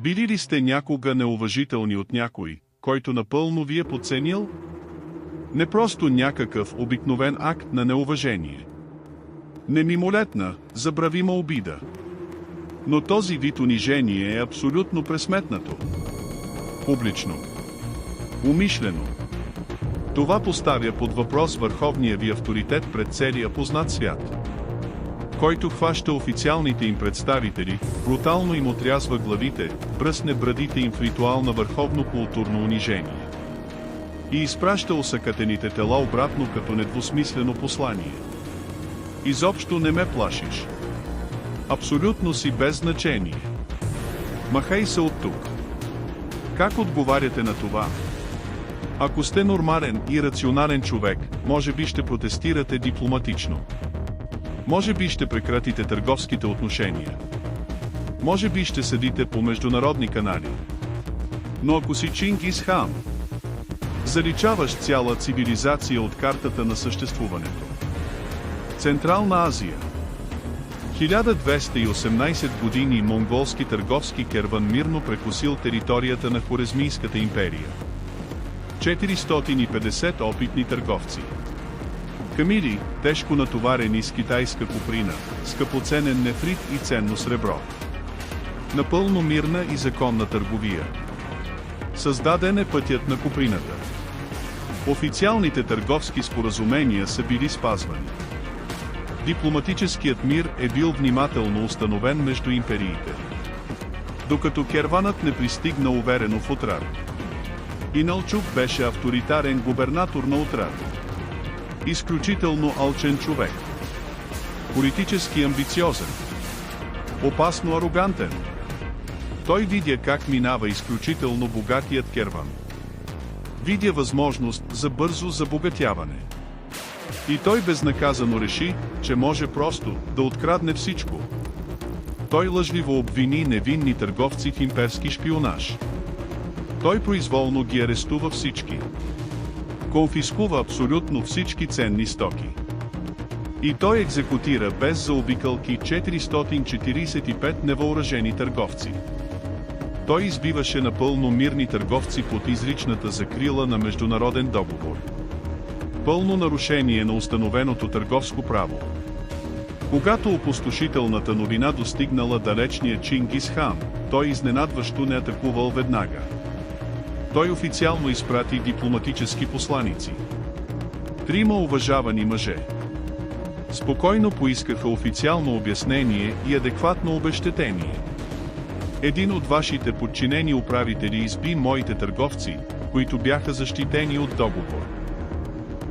Били ли сте някога неуважителни от някой, който напълно ви е подценил? Не просто някакъв обикновен акт на неуважение. Не мимолетна, забравима обида. Но този вид унижение е абсолютно пресметнато. Публично. Умишлено. Това поставя под въпрос върховния ви авторитет пред целия познат свят, който хваща официалните им представители, брутално им отрязва главите, бръсне брадите им в ритуал на върховно културно унижение и изпраща осакатените тела обратно като недвусмислено послание. Изобщо не ме плашиш. Абсолютно си без значение. Махай се от тук. Как отговаряте на това? Ако сте нормален и рационален човек, може би ще протестирате дипломатично. Може би ще прекратите търговските отношения. Може би ще седите по международни канали. Но ако си Чингис Хан, заличаваш цяла цивилизация от картата на съществуването. Централна Азия. 1218 години монголски търговски керван мирно прекусил територията на Хорезмийската империя. 450 опитни търговци. Камили, тежко натоварени с китайска куприна, скъпоценен нефрит и ценно сребро. Напълно мирна и законна търговия. Създаден е пътят на куприната. Официалните търговски споразумения са били спазвани. Дипломатическият мир е бил внимателно установен между империите, докато керванът не пристигна уверено в Отрар. Иналчук беше авторитарен губернатор на Отрар. Изключително алчен човек. Политически амбициозен. Опасно арогантен. Той видя как минава изключително богатият керван. Видя възможност за бързо забогатяване. И той безнаказано реши, че може просто да открадне всичко. Той лъжливо обвини невинни търговци в имперски шпионаж. Той произволно ги арестува всички. Конфискува абсолютно всички ценни стоки. И той екзекутира без заобикълки 445 невъоръжени търговци. Той избиваше напълно мирни търговци под изричната закрила на международен договор. Пълно нарушение на установеното търговско право. Когато опустошителната новина достигнала далечния Чингис Хан, той изненадващо не атакувал веднага. Той официално изпрати дипломатически посланици. 3 уважавани мъже. Спокойно поискаха официално обяснение и адекватно обезщетение. Един от вашите подчинени управители изби моите търговци, които бяха защитени от договор.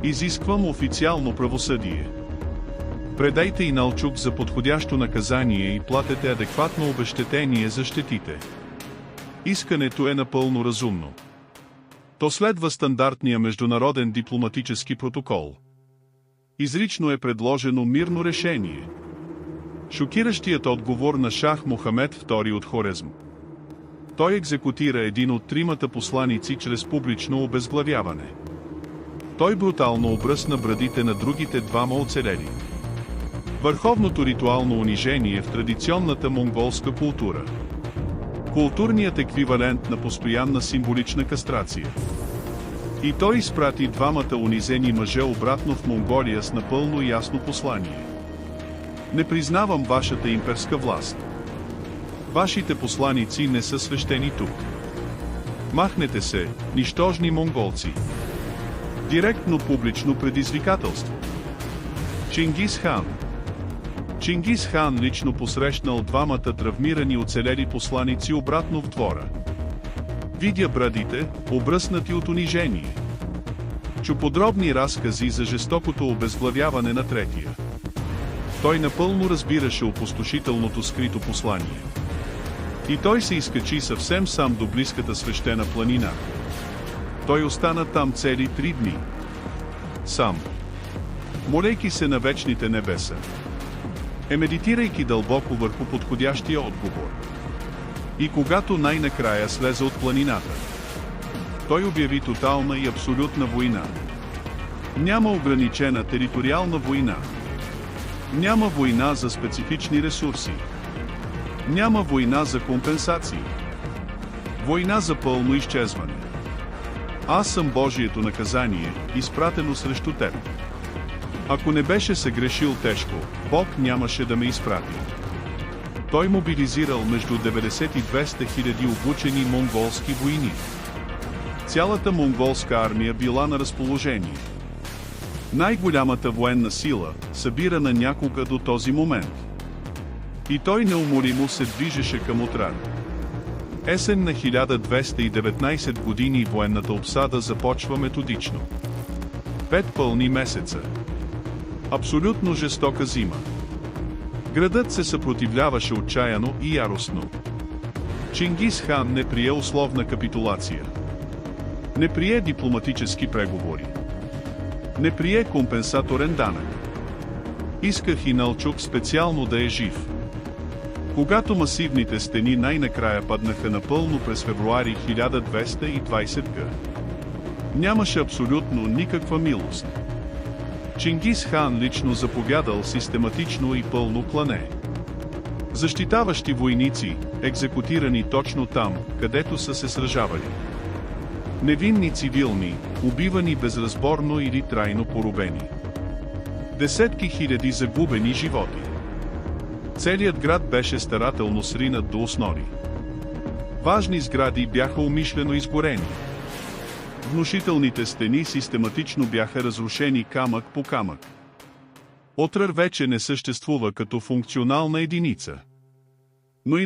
Изисквам официално правосъдие. Предайте Иналчук за подходящо наказание и платете адекватно обезщетение за щетите. Искането е напълно разумно. То следва стандартния международен дипломатически протокол. Изрично е предложено мирно решение. Шокиращият отговор на шах Мохамед II от Хорезм. Той екзекутира един от 3 посланици чрез публично обезглавяване. Той брутално обръсна брадите на другите 2 оцелели. Върховното ритуално унижение в традиционната монголска култура. Културният еквивалент на постоянна символична кастрация. И той изпрати 2 унизени мъже обратно в Монголия с напълно ясно послание. Не признавам вашата имперска власт. Вашите посланици не са свещени тук. Махнете се, нищожни монголци. Директно публично предизвикателство. Чингис Хан. Чингис Хан лично посрещнал 2 травмирани оцелели посланици обратно в двора. Видя брадите, обръснати от унижение. Чу подробни разкази за жестокото обезглавяване на третия. Той напълно разбираше опустошителното скрито послание. И той се изкачи съвсем сам до близката свещена планина. Той остана там цели 3 дни. Сам. Молейки се на вечните небеса. Медитирайки дълбоко върху подходящия отговор. И когато най-накрая слезе от планината, той обяви тотална и абсолютна война. Няма ограничена териториална война. Няма война за специфични ресурси. Няма война за компенсации. Война за пълно изчезване. Аз съм Божието наказание, изпратено срещу теб. Ако не беше съгрешил тежко, Бог нямаше да ме изпрати. Той мобилизирал между 90 и 200 хиляди обучени монголски войни. Цялата монголска армия била на разположение. Най-голямата военна сила, събирана някога до този момент. И той неуморимо се движеше към Отрар. Есен на 1219 години военната обсада започва методично. 5 пълни месеца. Абсолютно жестока зима. Градът се съпротивляваше отчаяно и яростно. Чингис хан не прие условна капитулация. Не прие дипломатически преговори. Не прие компенсаторен данък. Исках Иналчук специално да е жив. Когато масивните стени най-накрая паднаха напълно през февруари 1220 г., нямаше абсолютно никаква милост. Чингис хан лично заповядал систематично и пълно клане. Защитаващи войници, екзекутирани точно там, където са се сражавали. Невинни цивилни, убивани безразборно или трайно поробени. Десетки хиляди загубени животи. Целият град беше старателно сринат до основи. Важни сгради бяха умишлено изгорени. Внушителните стени систематично бяха разрушени камък по камък. Отрар вече не съществува като функционална единица. Но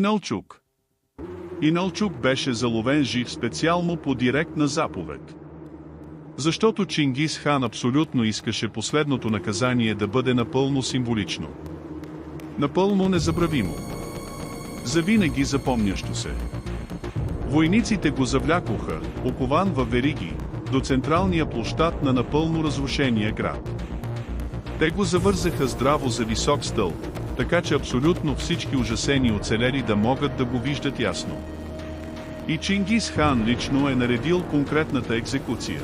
Иналчук беше заловен жив специално по директна заповед. Защото Чингис хан абсолютно искаше последното наказание да бъде напълно символично. Напълно незабравимо. Завинаги запомнящо се. Войниците го завлякоха, окован във вериги, до централния площад на напълно разрушения град. Те го завързаха здраво за висок стълб, така че абсолютно всички ужасени оцелели да могат да го виждат ясно. И Чингис хан лично е наредил конкретната екзекуция.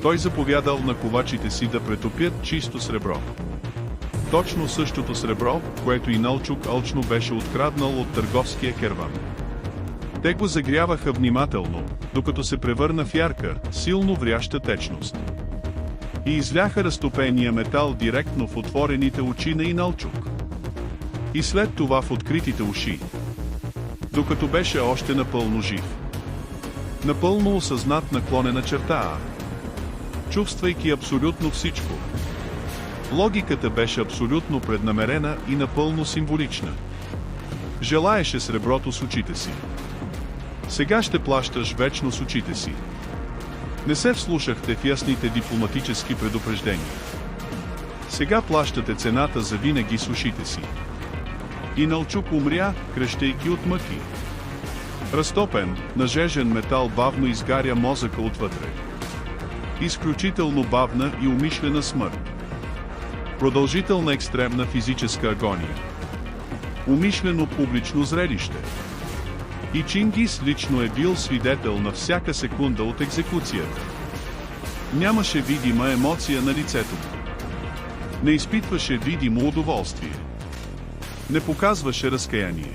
Той заповядал на ковачите си да претопят чисто сребро. Точно същото сребро, което Иналчук алчно беше откраднал от търговския керван. Те го загряваха внимателно, докато се превърна в ярка, силно вряща течност. И изляха разтопения метал директно в отворените очи на Иналчук. И след това в откритите уши. Докато беше още напълно жив. Напълно осъзнат наклонена черта, чувствайки абсолютно всичко. Логиката беше абсолютно преднамерена и напълно символична. Желаеше среброто с очите си. Сега ще плащаш вечно с очите си. Не се вслушахте в ясните дипломатически предупреждения. Сега плащате цената за винаги с ушите си. Иналчук умря, крещейки от мъки. Разтопен, нажежен метал бавно изгаря мозъка отвътре. Изключително бавна и умишлена смърт. Продължителна екстремна физическа агония. Умишлено публично зрелище. И Чингис лично е бил свидетел на всяка секунда от екзекуцията. Нямаше видима емоция на лицето му. Не изпитваше видимо удоволствие. Не показваше разкаяние.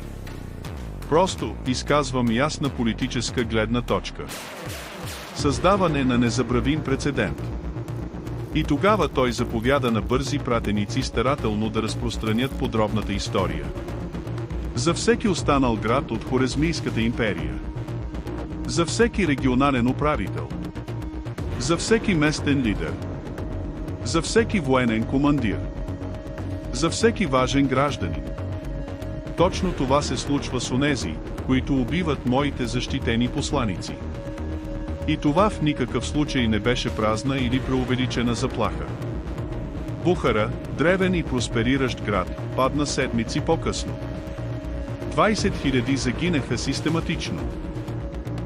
Просто изказвам ясна политическа гледна точка. Създаване на незабравим прецедент. И тогава той заповяда на бързи пратеници старателно да разпространят подробната история. За всеки останал град от Хорезмийската империя. За всеки регионален управител. За всеки местен лидер. За всеки военен командир. За всеки важен гражданин. Точно това се случва с онези, които убиват моите защитени посланици. И това в никакъв случай не беше празна или преувеличена заплаха. Бухара, древен и проспериращ град, падна седмици по-късно. 20 000 загинаха систематично.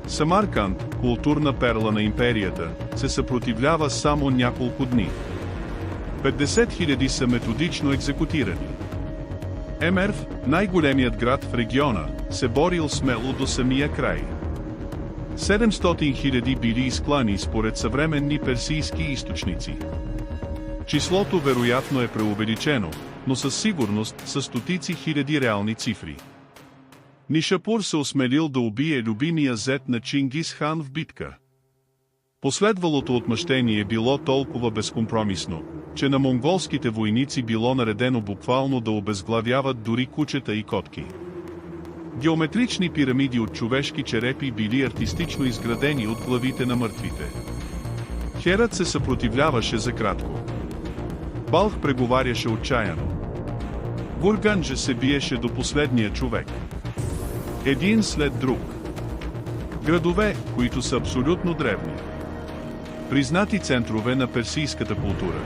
Самарканд, културна перла на империята, се съпротивлява само няколко дни. 50 000 са методично екзекутирани. Емерв, най-големият град в региона, се борил смело до самия край. 700 000 били изклани според съвременни персийски източници. Числото вероятно е преувеличено, но със сигурност са стотици хиляди реални цифри. Нишапур се осмелил да убие любимия зет на Чингис хан в битка. Последвалото отмъщение било толкова безкомпромисно, че на монголските войници било наредено буквално да обезглавяват дори кучета и котки. Геометрични пирамиди от човешки черепи били артистично изградени от главите на мъртвите. Херат се съпротивляваше за кратко. Балх преговаряше отчаяно. Бурганджа се биеше до последния човек. Един след друг. Градове, които са абсолютно древни. Признати центрове на персийската култура.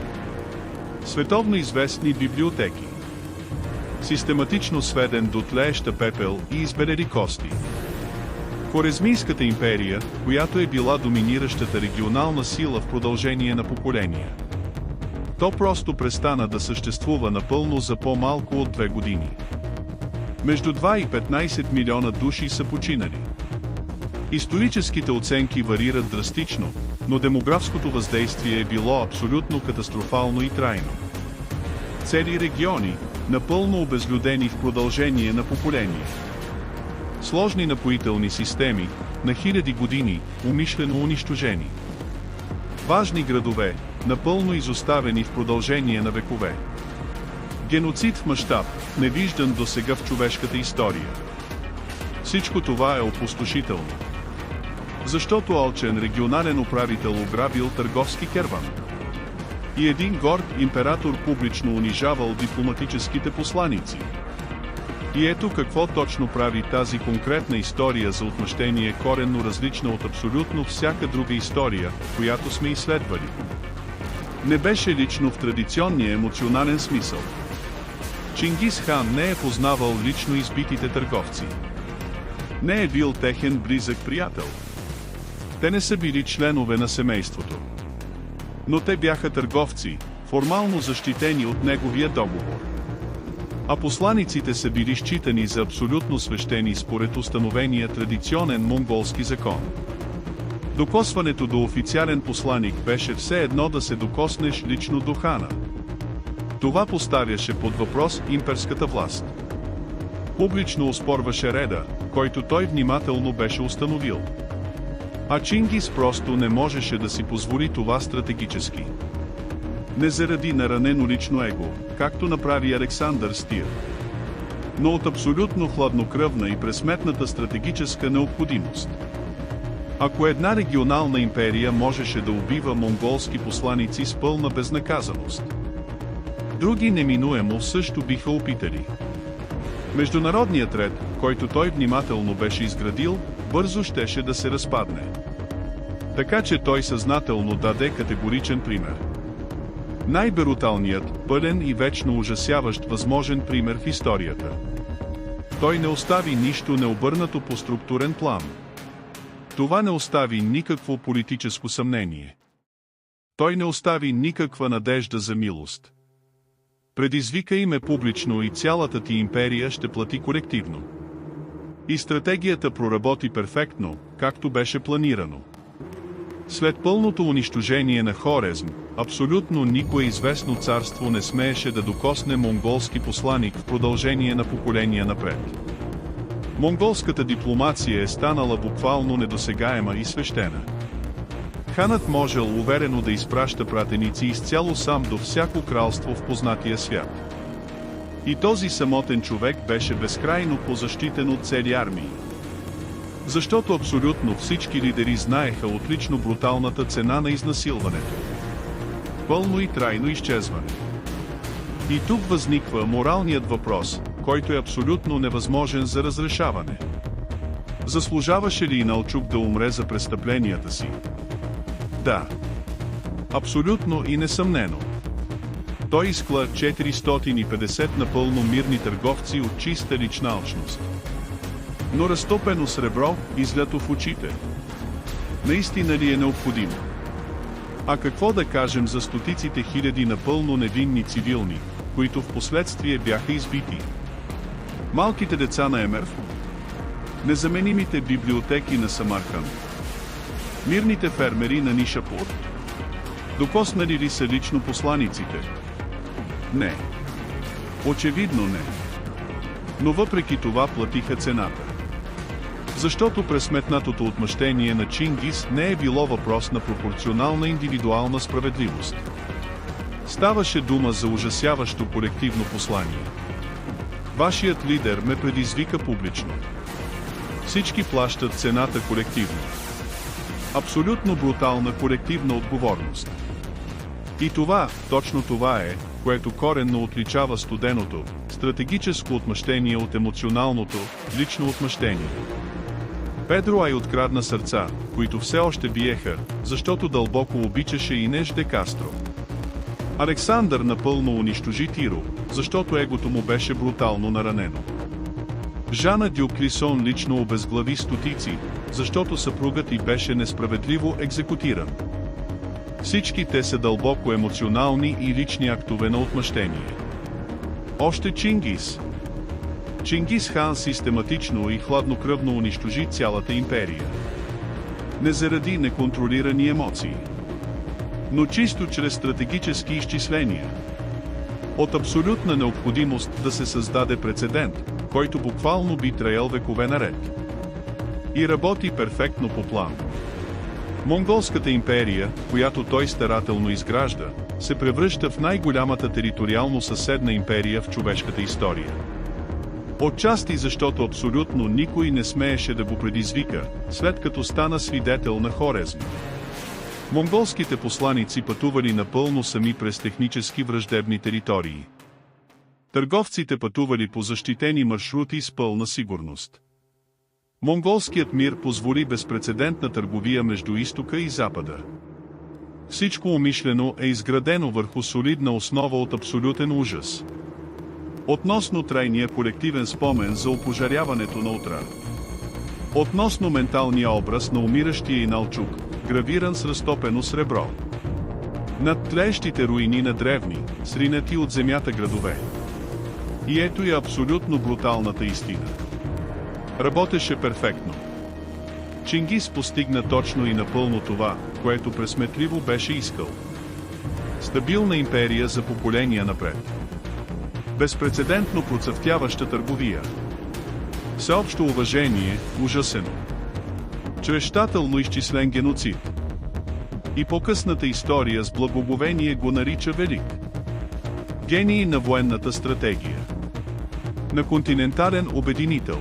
Световно известни библиотеки. Систематично сведен до тлееща пепел и избелели кости. Хорезмийската империя, която е била доминиращата регионална сила в продължение на поколения. То просто престана да съществува напълно за по-малко от 2 години. Между 2 и 15 милиона души са починали. Историческите оценки варират драстично, но демографското въздействие е било абсолютно катастрофално и трайно. Цели региони, напълно обезлюдени в продължение на поколения. Сложни напоителни системи, на хиляди години, умишлено унищожени. Важни градове, напълно изоставени в продължение на векове. Геноцид в мащаб, невиждан досега в човешката история. Всичко това е опустошително. Защото алчен регионален управител ограбил търговски керван. И един горд император публично унижавал дипломатическите посланици. И ето какво точно прави тази конкретна история за отмъщение коренно различна от абсолютно всяка друга история, която сме изследвали. Не беше лично в традиционния емоционален смисъл. Чингис хан не е познавал лично избитите търговци. Не е бил техен близък приятел. Те не са били членове на семейството. Но те бяха търговци, формално защитени от неговия договор. А посланиците са били считани за абсолютно свещени според установения традиционен монголски закон. Докосването до официален посланик беше все едно да се докоснеш лично до хана. Това поставяше под въпрос имперската власт. Публично оспорваше реда, който той внимателно беше установил. А Чингис просто не можеше да си позволи това стратегически. Не заради наранено лично его, както направи Александър Стир, но от абсолютно хладнокръвна и пресметната стратегическа необходимост. Ако една регионална империя можеше да убива монголски посланици с пълна безнаказаност, други неминуемо също биха опитали. Международният ред, който той внимателно беше изградил, бързо щеше да се разпадне. Така че той съзнателно даде категоричен пример. Най-бруталният, пълен и вечно ужасяващ възможен пример в историята. Той не остави нищо необърнато по структурен план. Това не остави никакво политическо съмнение. Той не остави никаква надежда за милост. Предизвика име публично и цялата ти империя ще плати колективно. И стратегията проработи перфектно, както беше планирано. След пълното унищожение на Хорезм, абсолютно никое известно царство не смееше да докосне монголски посланик в продължение на поколения напред. Монголската дипломация е станала буквално недосегаема и свещена. Ханът можел уверено да изпраща пратеници изцяло сам до всяко кралство в познатия свят. И този самотен човек беше безкрайно позащитен от цели армии. Защото абсолютно всички лидери знаеха отлично бруталната цена на изнасилването. Пълно и трайно изчезване. И тук възниква моралният въпрос, който е абсолютно невъзможен за разрешаване. Заслужаваше ли Иналчук да умре за престъпленията си? Да. Абсолютно и несъмнено. Той изкла 450 напълно мирни търговци от чиста лична алчност. Но разтопено сребро, излято в очите. Наистина ли е необходимо? А какво да кажем за стотиците хиляди напълно невинни цивилни, които в последствие бяха избити? Малките деца на Емерв? Незаменимите библиотеки на Самарканд? Мирните фермери на Нишапур? Докоснали ли са лично посланиците? Не. Очевидно не. Но въпреки това платиха цената. Защото пресметнатото отмъщение на Чингис не е било въпрос на пропорционална индивидуална справедливост. Ставаше дума за ужасяващо колективно послание. Вашият лидер ме предизвика публично. Всички плащат цената колективно. Абсолютно брутална колективна отговорност. И това, точно това е, което коренно отличава студеното, стратегическо отмъщение от емоционалното, лично отмъщение. Педро Ай открадна сърца, които все още биеха, защото дълбоко обичаше Инеш де Кастро. Александър напълно унищожи Тиро, защото егото му беше брутално наранено. Жана Дюк Клисон лично обезглави стотици, защото съпругът й беше несправедливо екзекутиран. Всички те са дълбоко емоционални и лични актове на отмъщение. Още Чингис. Чингис хан систематично и хладнокръвно унищожи цялата империя. Не заради неконтролирани емоции, но чисто чрез стратегически изчисления. От абсолютна необходимост да се създаде прецедент, който буквално би траял векове наред. И работи перфектно по план. Монголската империя, която той старателно изгражда, се превръща в най-голямата териториално съседна империя в човешката история. Отчасти защото абсолютно никой не смееше да го предизвика, след като стана свидетел на Хорезм. Монголските посланици пътували напълно сами през технически враждебни територии. Търговците пътували по защитени маршрути с пълна сигурност. Монголският мир позволи безпрецедентна търговия между изтока и запада. Всичко умишлено е изградено върху солидна основа от абсолютен ужас. Относно трайния колективен спомен за опожаряването на Отрар. Относно менталния образ на умиращия Иналчук, гравиран с разтопено сребро. Над тлеещите руини на древни, сринати от земята градове. И ето е абсолютно бруталната истина. Работеше перфектно. Чингис постигна точно и напълно това, което пресметливо беше искал. Стабилна империя за поколения напред. Безпрецедентно процъфтяваща търговия. Всеобщо уважение, ужасено. Чрез щателно изчислен геноцид. И по-късната история с благоговение го нарича велик. Гений на военната стратегия. На континентален обединител.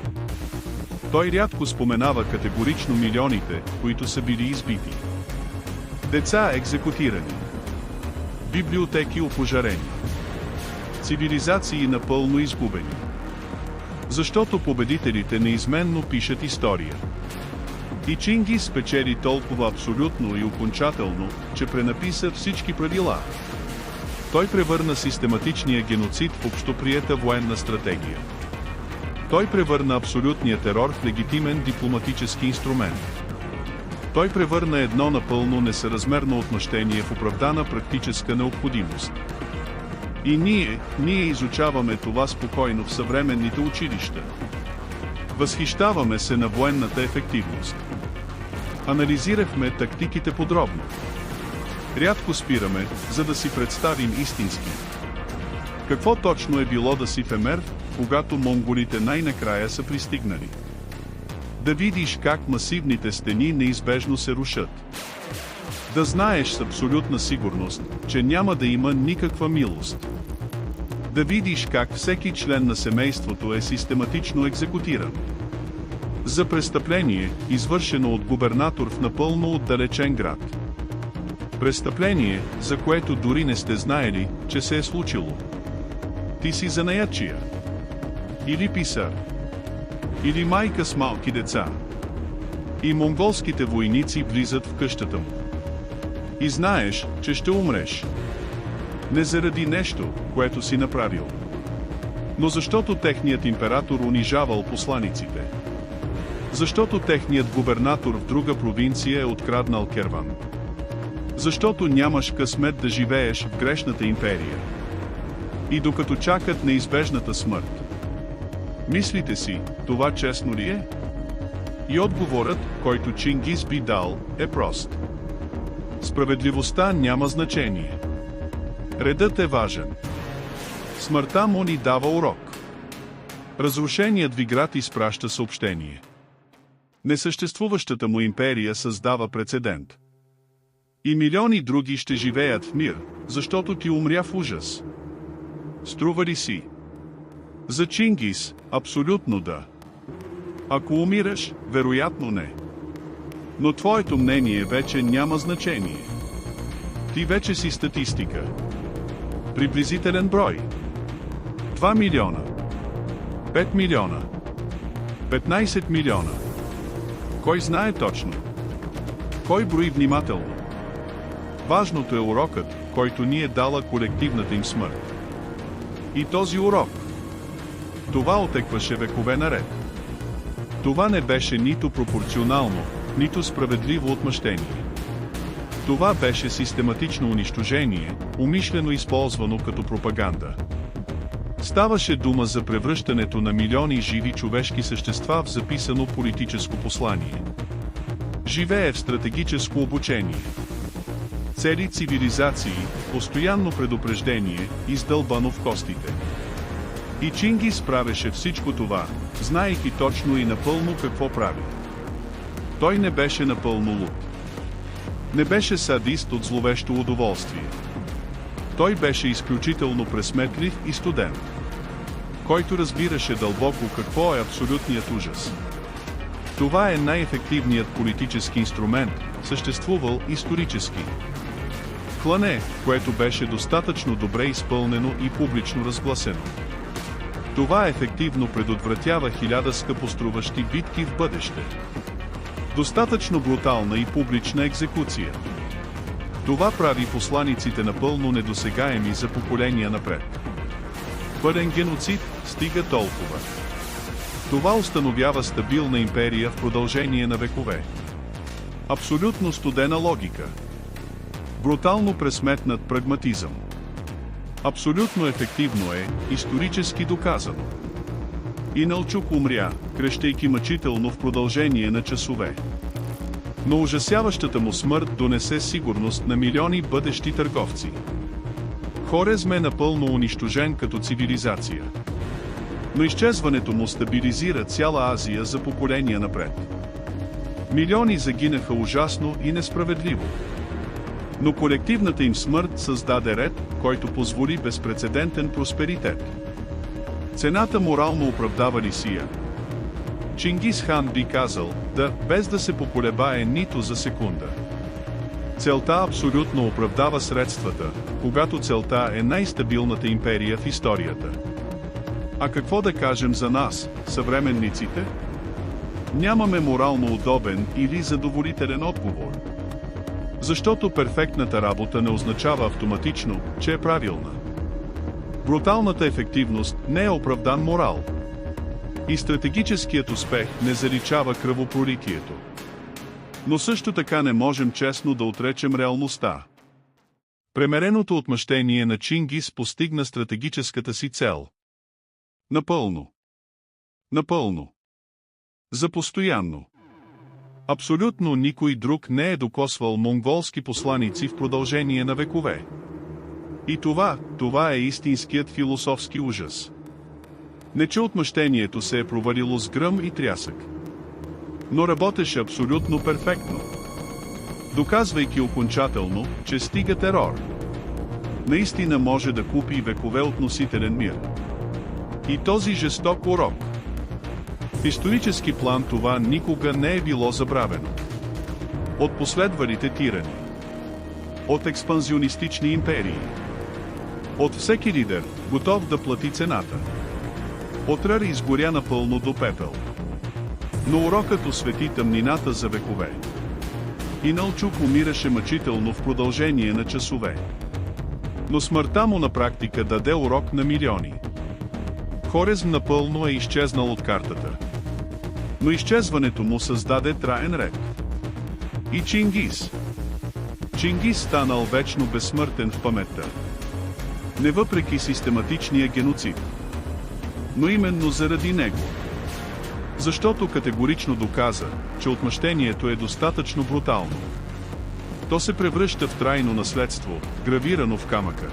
Той рядко споменава категорично милионите, които са били избити. Деца екзекутирани. Библиотеки опожарени. Цивилизации напълно изгубени. Защото победителите неизменно пишат история. И Чингис спечели толкова абсолютно и окончателно, че пренаписа всички правила. Той превърна систематичния геноцид в общоприета военна стратегия. Той превърна абсолютния терор в легитимен дипломатически инструмент. Той превърна едно напълно несъразмерно отмъщение в оправдана практическа необходимост. И ние изучаваме това спокойно в съвременните училища. Възхищаваме се на военната ефективност. Анализирахме тактиките подробно. Рядко спираме, за да си представим истински. Какво точно е било да си в Емерв, когато монголите най-накрая са пристигнали? Да видиш как масивните стени неизбежно се рушат. Да знаеш с абсолютна сигурност, че няма да има никаква милост. Да видиш как всеки член на семейството е систематично екзекутиран. За престъпление, извършено от губернатор в напълно отдалечен град. Престъпление, за което дори не сте знаели, че се е случило. Ти си занаятчия. Или писар. Или майка с малки деца. И монголските войници влизат в къщата му. И знаеш, че ще умреш. Не заради нещо, което си направил. Но защото техният император унижавал посланиците. Защото техният губернатор в друга провинция е откраднал Керван. Защото нямаш късмет да живееш в грешната империя. И докато чакат неизбежната смърт. Мислите си, това честно ли е? И отговорът, който Чингис би дал, е прост. Справедливостта няма значение. Редът е важен. Смъртта му ни дава урок. Разрушеният ви град изпраща съобщение. Несъществуващата му империя създава прецедент. И милиони други ще живеят в мир, защото ти умря в ужас. Струва ли си? За Чингис, абсолютно да. Ако умираш, вероятно не. Но твоето мнение вече няма значение. Ти вече си статистика. Приблизителен брой. 2 милиона. 5 милиона. 15 милиона. Кой знае точно? Кой брои внимателно? Важното е урокът, който ни е дала колективната им смърт. И този урок. Това отекваше векове наред. Това не беше нито пропорционално, нито справедливо отмъщение. Това беше систематично унищожение, умишлено използвано като пропаганда. Ставаше дума за превръщането на милиони живи човешки същества в записано политическо послание. Живее в стратегическо обучение. Цели цивилизации, постоянно предупреждение, издълбано в костите. И Чингис правеше всичко това, знаейки точно и напълно какво прави. Той не беше напълно луд. Не беше садист от зловещо удоволствие. Той беше изключително пресметлив и студен, който разбираше дълбоко какво е абсолютният ужас. Това е най-ефективният политически инструмент, съществувал исторически. Клане, което беше достатъчно добре изпълнено и публично разгласено. Това ефективно предотвратява 1000 скъпоструващи битки в бъдеще. Достатъчно брутална и публична екзекуция. Това прави посланиците напълно недосегаеми за поколения напред. Пълен геноцид стига толкова. Това установява стабилна империя в продължение на векове. Абсолютно студена логика. Брутално пресметнат прагматизъм. Абсолютно ефективно е, исторически доказано. Иналчук умря, крещейки мъчително в продължение на часове. Но ужасяващата му смърт донесе сигурност на милиони бъдещи търговци. Хорезм е напълно унищожен като цивилизация. Но изчезването му стабилизира цяла Азия за поколения напред. Милиони загинаха ужасно и несправедливо. Но колективната им смърт създаде ред, който позволи безпрецедентен просперитет. Цената морално оправдава ли сия? Чингис хан би казал, да, без да се поколебае нито за секунда. Целта абсолютно оправдава средствата, когато целта е най-стабилната империя в историята. А какво да кажем за нас, съвременниците? Нямаме морално удобен или задоволителен отговор. Защото перфектната работа не означава автоматично, че е правилна. Бруталната ефективност не е оправдан морал. И стратегическият успех не заличава кръвопролитието. Но също така не можем честно да отречем реалността. Премереното отмъщение на Чингис постигна стратегическата си цел. Напълно. Напълно. За постоянно. Абсолютно никой друг не е докосвал монголски посланици в продължение на векове. И това е истинският философски ужас. Не че отмъщението се е провалило с гръм и трясък. Но работеше абсолютно перфектно. Доказвайки окончателно, че стига терор. Наистина може да купи векове относителен мир. И този жесток урок. В исторически план това никога не е било забравено. От последвалите тирани. От експанзионистични империи. От всеки лидер, готов да плати цената. От Рър изгоря напълно до пепел. Но урокът освети тъмнината за векове. Иналчук умираше мъчително в продължение на часове. Но смъртта му на практика даде урок на милиони. Хорезм напълно е изчезнал от картата. Но изчезването му създаде траен ред. И Чингис. Чингис станал вечно безсмъртен в паметта. Не въпреки систематичния геноцид. Но именно заради него. Защото категорично доказа, че отмъщението е достатъчно брутално. То се превръща в трайно наследство, гравирано в камъка.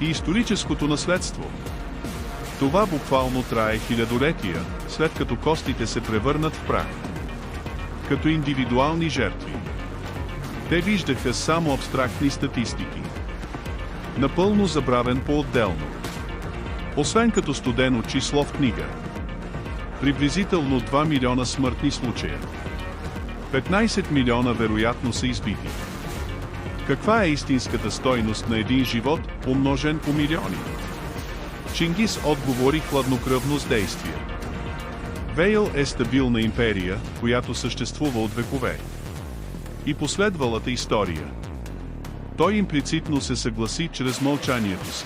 И историческото наследство. Това буквално трае хилядолетия, след като костите се превърнат в прах. като индивидуални жертви. Те виждаха само абстрактни статистики. Напълно забравен по-отделно. Освен като студено число в книга. Приблизително 2 милиона смъртни случая. 15 милиона вероятно са избити. Каква е истинската стойност на един живот, умножен по милиони? Чингис отговори хладнокръвно с действия. Вейл е стабилна империя, която съществува от векове. И последвалата история. Той имплицитно се съгласи чрез мълчанието си.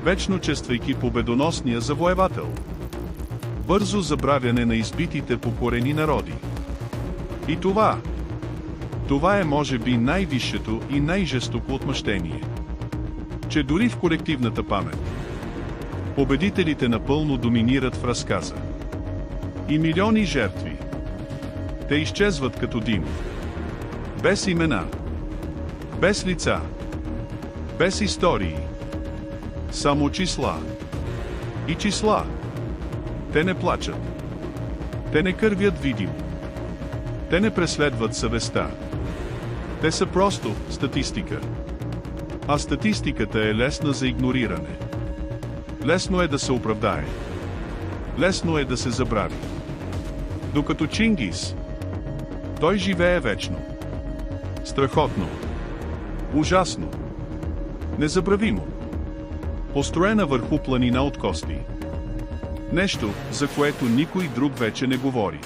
Вечно чествайки победоносния завоевател. Бързо забравяне на избитите покорени народи. И това е може би най-висшето и най-жестоко отмъщение. Че дори в колективната памет, победителите напълно доминират в разказа. И милиони жертви. Те изчезват като дим. Без имена. Без лица. Без истории. Само числа. И числа. Те не плачат. Те не кървят видимо. Те не преследват съвестта. Те са просто статистика. А статистиката е лесна за игнориране. Лесно е да се оправдае. Лесно е да се забрави. Докато Чингис, той живее вечно. Страхотно. Ужасно. Незабравимо. Построена върху планина от кости. Нещо, за което никой друг вече не говори.